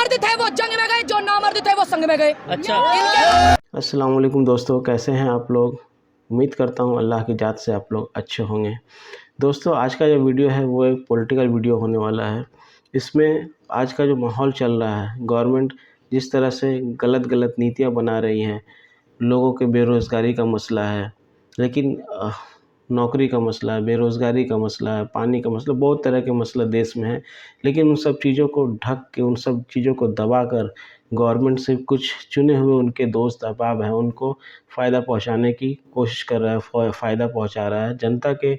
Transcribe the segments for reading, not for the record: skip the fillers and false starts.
मर्द थे वो जंग में गए, जो नामर्द थे वो संग में गए। अच्छा। अस्सलाम वालेकुम दोस्तों, कैसे हैं आप लोग। उम्मीद करता हूं अल्लाह की जात से आप लोग अच्छे होंगे। दोस्तों, आज का जो वीडियो है वो एक पॉलिटिकल वीडियो होने वाला है। इसमें आज का जो माहौल चल रहा है, गवर्नमेंट जिस तरह से गलत नीतियां बना रही हैं, लोगों के बेरोज़गारी का मसला है, लेकिन नौकरी का मसला है, बेरोज़गारी का मसला है, पानी का मसला, बहुत तरह के मसला देश में है। लेकिन उन सब चीज़ों को ढक के, उन सब चीज़ों को दबा कर गवर्नमेंट से कुछ चुने हुए उनके दोस्त अहबाब हैं, उनको फ़ायदा पहुंचाने की कोशिश कर रहा है, फ़ायदा पहुंचा रहा है, जनता के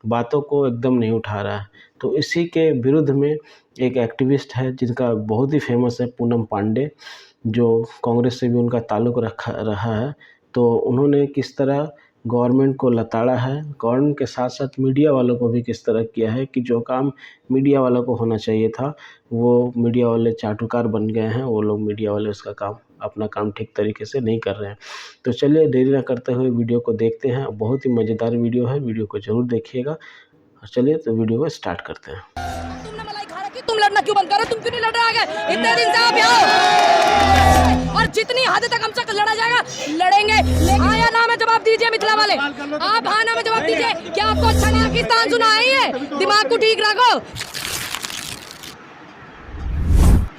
बातों को एकदम नहीं उठा रहा है। तो इसी के विरुद्ध में एक एक्टिविस्ट है जिनका बहुत ही फेमस है, पूनम पांडे, जो कांग्रेस से भी उनका ताल्लुक़ रहा है। तो उन्होंने किस तरह गवर्नमेंट को लताड़ा है, गवर्नमेंट के साथ साथ मीडिया वालों को भी किस तरह किया है कि जो काम मीडिया वालों को होना चाहिए था, वो मीडिया वाले चाटुकार बन गए हैं। वो लोग मीडिया वाले अपना काम ठीक तरीके से नहीं कर रहे हैं। तो चलिए देरी न करते हुए वीडियो को देखते हैं। बहुत ही मज़ेदार वीडियो है, वीडियो को ज़रूर देखिएगा। चलिए तो वीडियो को स्टार्ट करते हैं। तुमने मलाई खा रखी, तुम लड़ना क्यों बंद करो? तुम क्यों नहीं लड़ रहे आगे? इतने दिन से आप यहाँ, और जितनी हद तक हमसे लड़ा जाएगा लड़ेंगे। आया नाम है, जवाब दीजिए मिथिला वाले। आप हाँ नाम है, जवाब दीजिए। क्या आपको अच्छा नहीं पाकिस्तान सुना है? दिमाग को ठीक रखो,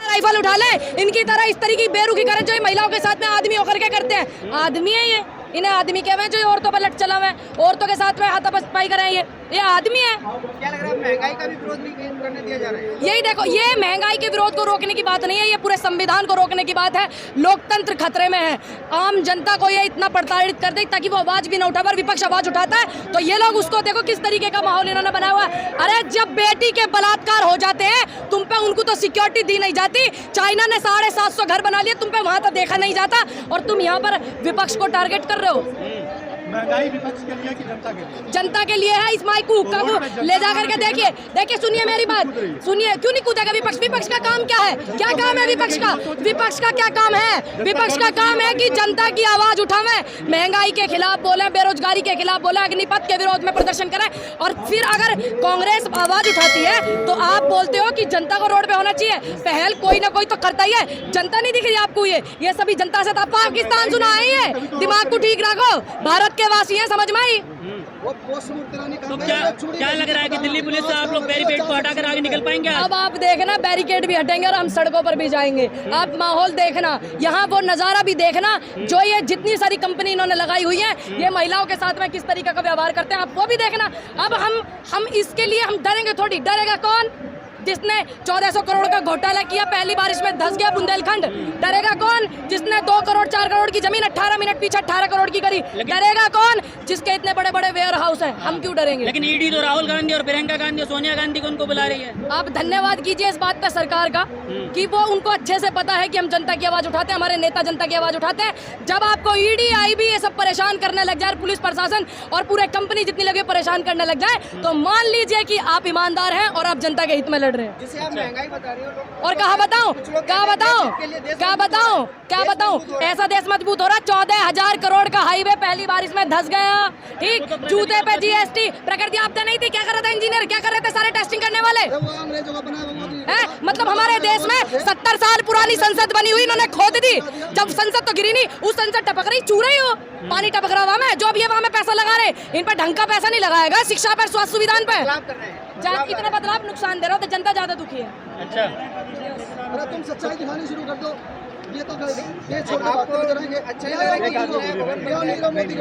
राइफल उठा ले। इनकी तरह इस तरीके की बेरुखी करें जो महिलाओं के साथ में आदमी होकर के करते हैं। आदमी है ये, इन्हें आदमी कहते हैं जो औरतों पर लट चला हुआ है, औरतों के साथ में हाथापाई कर रहे हैं। ये आदमी है। क्या लग रहा है महंगाई का भी विरोध नहीं करने दिया जा रहा है? यही देखो, ये महंगाई के विरोध को रोकने की बात नहीं है, ये पूरे संविधान को रोकने की बात है। लोकतंत्र खतरे में है। आम जनता को ये इतना प्रताड़ित कर दे ताकि वो आवाज भी न उठा, पर विपक्ष आवाज उठाता है तो ये लोग उसको देखो किस तरीके का माहौल इन्होंने बनाया हुआ है। अरे जब बेटी के बलात्कार हो जाते हैं, तुम पे उनको तो सिक्योरिटी दी नहीं जाती। चाइना ने 750 घर बना लिए, तुम पे वहां तो देखा नहीं जाता, और तुम यहाँ पर विपक्ष को टारगेट कर रहे हो। महंगाई विपक्ष के लिए कि जनता के लिए? जनता के लिए है। इस माइक को ले जा करके देखिए, सुनिए मेरी बात, सुनिए। क्यों नहीं कूदेगा विपक्ष? विपक्ष का काम क्या है? क्या काम है विपक्ष का? विपक्ष का क्या काम है? विपक्ष का काम है कि जनता की आवाज उठावे, महंगाई के खिलाफ बोले, बेरोजगारी के खिलाफ बोले, अग्निपथ के विरोध में प्रदर्शन करें। और फिर अगर कांग्रेस आवाज उठाती है तो आप बोलते हो कि जनता को रोड पे होना चाहिए। पहल कोई ना कोई तो करता ही है। जनता नहीं दिख रही आपको? ये सभी जनता से पाकिस्तान सुना है। दिमाग को ठीक रखो, भारत के वासी हैं, समझ में आई? तो क्या लग रहा है कि दिल्ली पुलिस से आप लोग बैरिकेड को हटाकर आगे निकल पाएंगे? अब आप देखना, बैरिकेड भी हटेंगे और हम सड़कों पर भी जाएंगे। आप माहौल देखना, यहाँ वो नज़ारा भी देखना जो ये जितनी सारी कंपनी इन्होंने लगाई हुई है, ये महिलाओं के साथ में किस तरीके का व्यवहार करते हैं, आप वो भी देखना। अब हम इसके लिए हम डरेंगे थोड़ी। डरेगा कौन? जिसने 1400 करोड़ का घोटाला किया, पहली बारिश में धंस गया बुंदेलखंड। डरेगा कौन? जिसने 2 करोड़ 4 करोड़ की जमीन 18 मिनट पीछे 18 करोड़ की करी। डरेगा कौन? जिसके इतने बड़े बड़े वेयर हाउस हैं। हम क्यों डरेंगे? लेकिन ईडी तो राहुल गांधी और प्रियंका गांधी और सोनिया गांधी को उनको बुला रही है। आप धन्यवाद कीजिए इस बात का सरकार का कि वो उनको अच्छे से पता है कि हम जनता की आवाज उठाते हैं, हमारे नेता जनता की आवाज उठाते हैं। जब आपको ईडी आईबी ये सब परेशान करने लग जाए, पुलिस प्रशासन और पूरे कंपनी जितनी लगे परेशान करने लग जाए, तो मान लीजिए कि आप ईमानदार हैं और आप जनता के हित में लड़ रहे हैं। जिसे आप महंगाई बता रही हो और कहा बताऊं, क्या बताऊं, ऐसा देश मजबूत हो रहा। 14,000 करोड़ का हाईवे पहली बारिश में धंस गया। ठीक, जूते पे जीएसटी, प्रकृति आपदा नहीं थी, क्या कर रहा था इंजीनियर? क्या कर रहे थे सारे टेस्टिंग करने वाले? मतलब हमारे देश में 70 साल पुरानी संसद बनी हुई, इन्होंने खोद दी। जब संसद तो गिरी नहीं, उस संसद टपक रही, चू रही हो, पानी टपक रहा वहां में। जो भी है वहां में पैसा लगा रहे, इन पर ढंग का पैसा नहीं लगाएगा। शिक्षा पर, स्वास्थ्य सुविधाओं पे इतना बदलाव नुकसान दे रहा हो तो जनता ज्यादा दुखी है। अच्छा, अरे तुम सच्चाई दिखानी शुरू कर दो। ये तो ये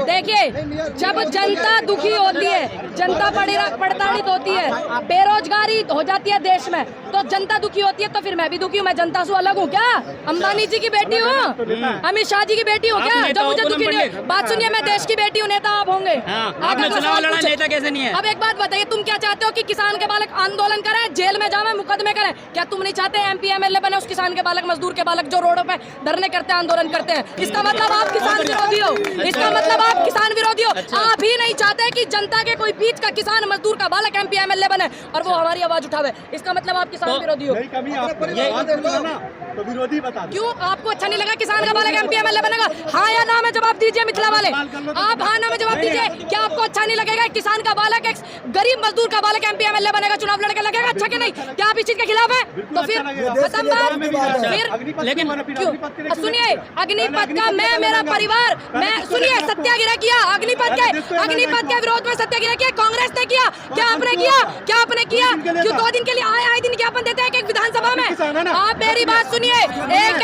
देखिए, जब जनता दुखी होती है, जनता प्रताड़ित होती है, बेरोजगारी हो जाती है देश में, तो जनता दुखी होती है। तो फिर मैं भी दुखी हूँ, मैं जनता से अलग हूँ क्या? अंबानी जी की बेटी हूँ, अमित शाह जी की बेटी हूँ क्या? जब मुझे दुखी नहीं। बात सुनिए, मैं देश की बेटी हूँ, नेता आप होंगे। आपने चुनाव लड़ा, नेता कैसे नहीं है? अब एक बात बताइए, तुम क्या चाहते हो कि किसान के बालक आंदोलन करें, जेल में जावे, मुकदमे करें? क्या तुम नहीं चाहते एमपी एमएलए बने उस किसान के बालक, मजदूर के बालक जो रोडों पे हैं, धरने करते हैं, आंदोलन करते हैं। इसका मतलब आप किसान विरोधी हो, इसका मतलब आप किसान विरोधी हो। आप ही नहीं चाहते कि जनता के कोई बीच का किसान मजदूर का बालक MP MLA बने और वो हमारी आवाज उठावे। इसका मतलब आप किसान विरोधी हो। तो विरोधी बता दो। क्यों आपको अच्छा नहीं लगा किसान का बालक MP MLA बनेगा? हाँ या ना में जवाब दीजिए मिथिला वाले, आप हाँ ना में जवाब दीजिए। क्या आपको अच्छा नहीं लगेगा किसान का बालक एक गरीब मजदूर का बालक MP MLA बनेगा, चुनाव लड़के लगेगा अच्छा कि नहीं? क्या आप इस चीज के खिलाफ है? तो फिर खत्म बात। फिर लेकिन क्यों? सुनिए, अग्निपथ का मैं, मेरा परिवार, मैं सुनिए सत्याग्रह किया, अग्निपथ के विरोध में सत्याग्रह किया, कांग्रेस ने किया। क्या आपने किया? क्या आपने किया? क्यों 2 दिन के लिए आए दिन ज्ञापन देते हैं एक विधानसभा में? आप मेरी बात सुनिए,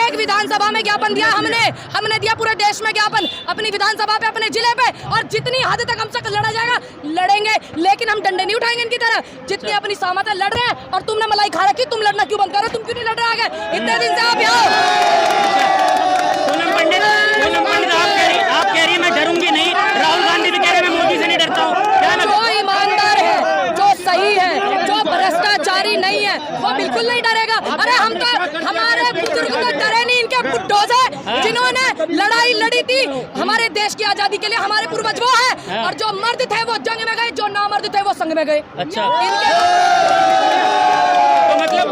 एक विधानसभा में ज्ञापन दिया हमने दिया पूरे देश में ज्ञापन, अपनी विधानसभा पे, अपने जिले पे, और जितनी हद तक हमसे लड़ा जाएगा लड़ेंगे, लेकिन हम डंडे नहीं उठाएंगे इनकी तरह। जितनी अपनी सहमत है लड़ रहे हैं, और तुमने मलाई खा रखी, तुम लड़ना क्यों बंद करो? तुम क्यों नहीं लड़ रहे आगे? इतने दिन से आप यहाँ पूनम पंडित आप कह रही है मैं डरूंगी नहीं, राहुल गांधी भी कह रहे हैं मैं मोदी से नहीं डरता हूँ। क्या जो ईमानदार है, जो सही है, जो भ्रष्टाचारी नहीं है, वो बिल्कुल नहीं डरेगा। अरे हम तो, हमारे बुजुर्ग तो डरे नहीं इनके बुड्ढों से, जिन्होंने लड़ाई लड़ी थी हमारे देश की आजादी के लिए। हमारे पूर्वज वो है, और जो मर्द थे वो जंग में गए, जो नामर्द थे वो संग में गए। अच्छा, तो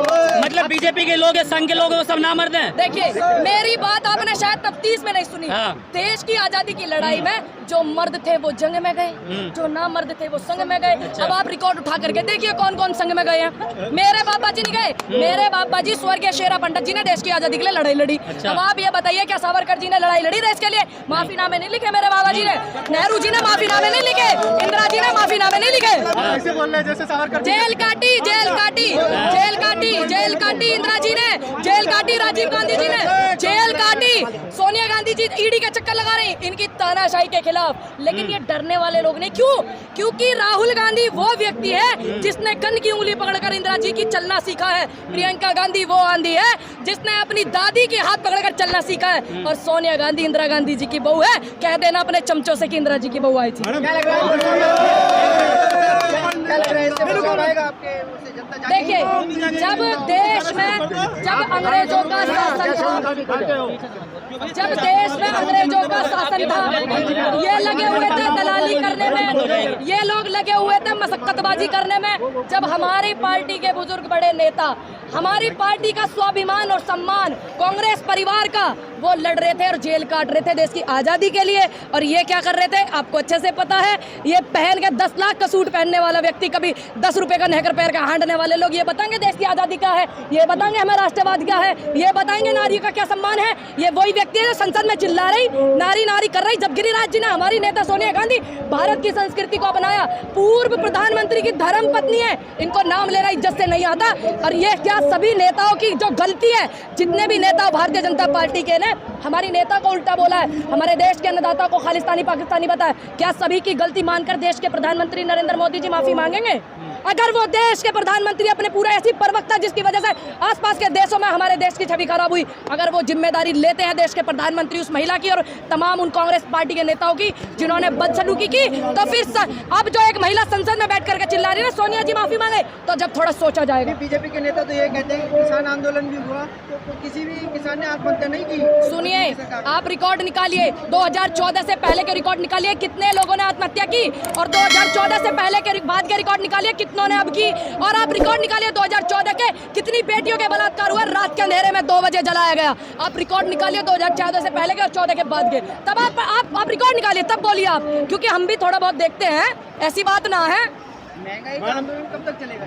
मतलब बीजेपी के लोग, संघ के लोग, वो सब नामर्द हैं। देखिए, मेरी बात आपने शायद तफ्तीश में नहीं सुनी। देश की आजादी की लड़ाई में जो मर्द थे वो जंग में गए, जो नामर्द थे वो संग में गए। अब आप रिकॉर्ड उठा करके देखिए कौन कौन संग में गए हैं। मेरे बाबा जी नहीं गए, मेरे बाबा जी स्वर्गीय शेरा पंडित जी ने देश की आजादी के लिए लड़ाई लड़ी। अब आप ये बताइए, क्या सावरकर जी ने लड़ाई लड़ी देश के लिए? माफीनामे नहीं लिखे मेरे बाबा जी ने, नेहरू जी ने माफीनामे नहीं लिखे, इंदिरा जी ने माफीनामे नहीं लिखे। ऐसे बोल रहे जैसे सावरकर जेल काटी, जेल काटी, जेल काटी, जेल काटी इंदिरा जी ने, जेल काटी राजीव गांधी जी ने, जेल काटी सोनिया गांधी जी ईडी के चक्कर लगा रही इनकी तानाशाही के खिलाफ। लेकिन ये डरने वाले लोग नहीं। क्यों? क्योंकि राहुल गांधी वो व्यक्ति है जिसने गन की उंगली पकड़कर इंदिरा जी की चलना सीखा है। प्रियंका गांधी वो आंधी है जिसने अपनी दादी के हाथ पकड़कर चलना सीखा है। और सोनिया गांधी इंदिरा गांधी जी की बहू है। कह देना अपने चमचों से कि इंदिरा जी की बहू आई थी। देखिए, जब देश में अंग्रेजों का शासन था, जब देश में अंग्रेजों का शासन था, ये लगे हुए थे दलाली करने में, ये लोग लगे हुए थे मशक्कतबाजी करने में। जब हमारी पार्टी के बुजुर्ग बड़े नेता, हमारी पार्टी का स्वाभिमान और सम्मान, कांग्रेस परिवार का, वो लड़ रहे थे और जेल काट रहे थे देश की आज़ादी के लिए। और ये क्या कर रहे थे आपको अच्छे से पता है। ये पहन के 10 लाख का सूट पहनने वाला व्यक्ति, कभी 10 रुपए का नहकर पैर का हांडने वाले लोग ये बताएंगे देश की आज़ादी क्या है, ये बताएंगे हमें राष्ट्रवाद क्या है, ये बताएंगे नारी का क्या सम्मान है। ये वही व्यक्ति है जो संसद में चिल्ला रही, नारी नारी कर रही। जब गिरिराज जी ने, हमारी नेता सोनिया गांधी, भारत की संस्कृति को अपनाया, पूर्व प्रधानमंत्री की धर्म पत्नी है, इनको नाम लेना इज्जत से नहीं आता। और ये क्या सभी नेताओं की जो गलती है, जितने भी नेता भारतीय जनता पार्टी के ने हमारी नेता को उल्टा बोला है, हमारे देश के अन्नदाता को खालिस्तानी पाकिस्तानी बताया, क्या सभी की गलती मानकर देश के प्रधानमंत्री नरेंद्र मोदी जी माफी मांगेंगे? अगर वो देश के प्रधानमंत्री अपने पूरा ऐसी प्रवक्ता जिसकी वजह से आसपास के देशों में हमारे देश की छवि खराब हुई, अगर वो जिम्मेदारी लेते हैं देश के प्रधानमंत्री उस महिला की और तमाम उन कांग्रेस पार्टी के नेताओं की जिन्होंने बदसलूकी की, तो फिर अब जो एक महिला संसद में बैठ करके चिल्ला रही है सोनिया जी माफी मांगे, तो जब थोड़ा सोचा जाएगा। बीजेपी के नेता तो ये कहते हैं कि किसान आंदोलन भी हुआ तो किसी भी किसान ने आत्महत्या नहीं की। सुनिए, आप रिकॉर्ड निकालिए, 2014 से पहले के रिकॉर्ड निकालिए कितने लोगों ने आत्महत्या की, और 2014 से पहले के बाद के रिकॉर्ड निकालिए कितनों ने अब की, और आप रिकॉर्ड निकालिए 2014 के कितनी बेटियों के बलात्कार हुए, रात के अंधेरे में 2 बजे जलाया गया। आप रिकॉर्ड निकालिए 2014 से पहले के और 14 के बाद के, तब आप रिकॉर्ड निकालिए, तब बोलिए आप, क्योंकि हम भी थोड़ा बहुत देखते हैं, ऐसी बात ना है। महंगाई का आंदोलन कब तक चलेगा?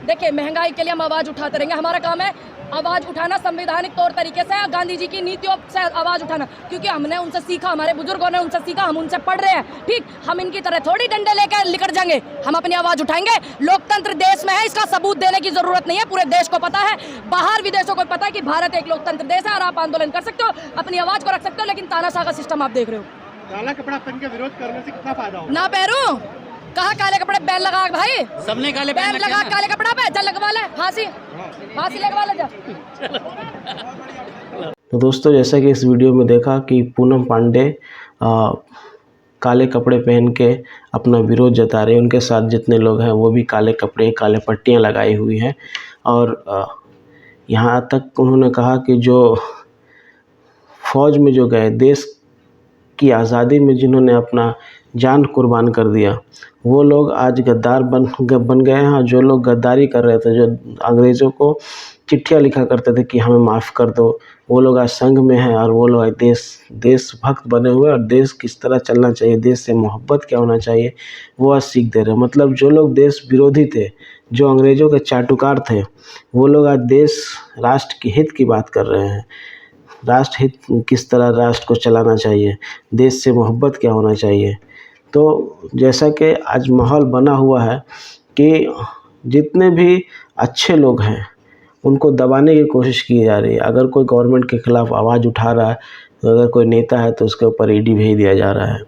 देखिए, महंगाई के लिए हम आवाज उठाते रहेंगे, हमारा काम है आवाज उठाना संवैधानिक तौर तरीके से, गांधी जी की नीतियों से आवाज उठाना, क्योंकि हमने उनसे सीखा, हमारे बुजुर्गों ने उनसे सीखा, हम उनसे पढ़ रहे हैं। ठीक, हम इनकी तरह थोड़ी डंडे लेकर निकल जाएंगे, हम अपनी आवाज उठाएंगे। लोकतंत्र देश में है, इसका सबूत देने की जरूरत नहीं है, पूरे देश को पता है, बाहर विदेशों को पता है कि भारत एक लोकतंत्र देश है, और आप आंदोलन कर सकते हो, अपनी आवाज को रख सकते हो, लेकिन तानाशाह का सिस्टम आप देख रहे हो। काला कपड़ा पहन के विरोध करने से कितना फायदा होगा? ना पैरों कहा काले कपड़े, बैन लगा भाई, सबने काले बैन लगा, काले कपड़ा पे जा लगवा ले, फांसी लगवा ले जा। तो दोस्तों, जैसा कि इस वीडियो में देखा कि पूनम पांडे काले कपड़े पहन के अपना विरोध जता रहे हैं, उनके साथ जितने लोग हैं वो भी काले कपड़े, काले पट्टियां लगाई हुई हैं। और यहाँ तक उन्होंने कहा कि जो फ़ौज में जो गए, देश की आज़ादी में जिन्होंने अपना जान कुर्बान कर दिया, वो लोग आज गद्दार बन गए हैं। और जो लोग गद्दारी कर रहे थे, जो अंग्रेज़ों को चिट्ठियाँ लिखा करते थे कि हमें माफ़ कर दो, वो लोग आज संघ में हैं और वो लोग देशभक्त बने हुए और देश किस तरह चलना चाहिए, देश से मोहब्बत क्या होना चाहिए, वो आज सीख दे रहे हैं। मतलब जो लोग देश विरोधी थे, जो अंग्रेज़ों के चाटुकार थे, वो लोग आज देश राष्ट्र के हित की बात कर रहे हैं। राष्ट्र हित, किस तरह राष्ट्र को चलाना चाहिए, देश से मोहब्बत क्या होना चाहिए। तो जैसा कि आज माहौल बना हुआ है कि जितने भी अच्छे लोग हैं उनको दबाने की कोशिश की जा रही है। अगर कोई गवर्नमेंट के ख़िलाफ़ आवाज़ उठा रहा है, तो अगर कोई नेता है तो उसके ऊपर ईडी भेज दिया जा रहा है,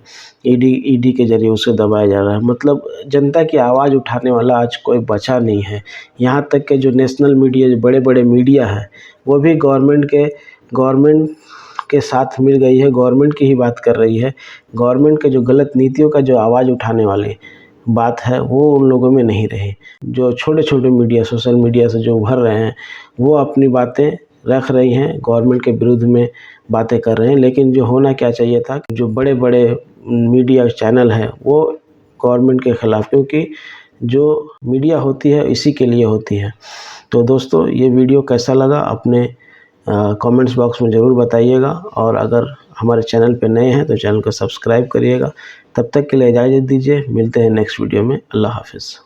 ईडी के ज़रिए उसे दबाया जा रहा है। मतलब जनता की आवाज़ उठाने वाला आज कोई बचा नहीं है। यहाँ तक कि जो नेशनल मीडिया, जो बड़े बड़े मीडिया है, वो भी गवर्नमेंट के साथ मिल गई है, गवर्नमेंट की ही बात कर रही है। गवर्नमेंट के जो गलत नीतियों का जो आवाज़ उठाने वाली बात है, वो उन लोगों में नहीं रही। जो छोटे-छोटे मीडिया, सोशल मीडिया से जो उभर रहे हैं, वो अपनी बातें रख रही हैं, गवर्नमेंट के विरुद्ध में बातें कर रहे हैं। लेकिन जो होना क्या चाहिए था, जो बड़े-बड़े मीडिया चैनल हैं, वो गवर्नमेंट के ख़िलाफ़, क्योंकि जो मीडिया होती है इसी के लिए होती है। तो दोस्तों, ये वीडियो कैसा लगा अपने कमेंट्स बॉक्स में ज़रूर बताइएगा। और अगर हमारे चैनल पे नए हैं तो चैनल को सब्सक्राइब करिएगा। तब तक के लिए इजाज़त दीजिए, मिलते हैं नेक्स्ट वीडियो में। अल्लाह हाफ़िज़।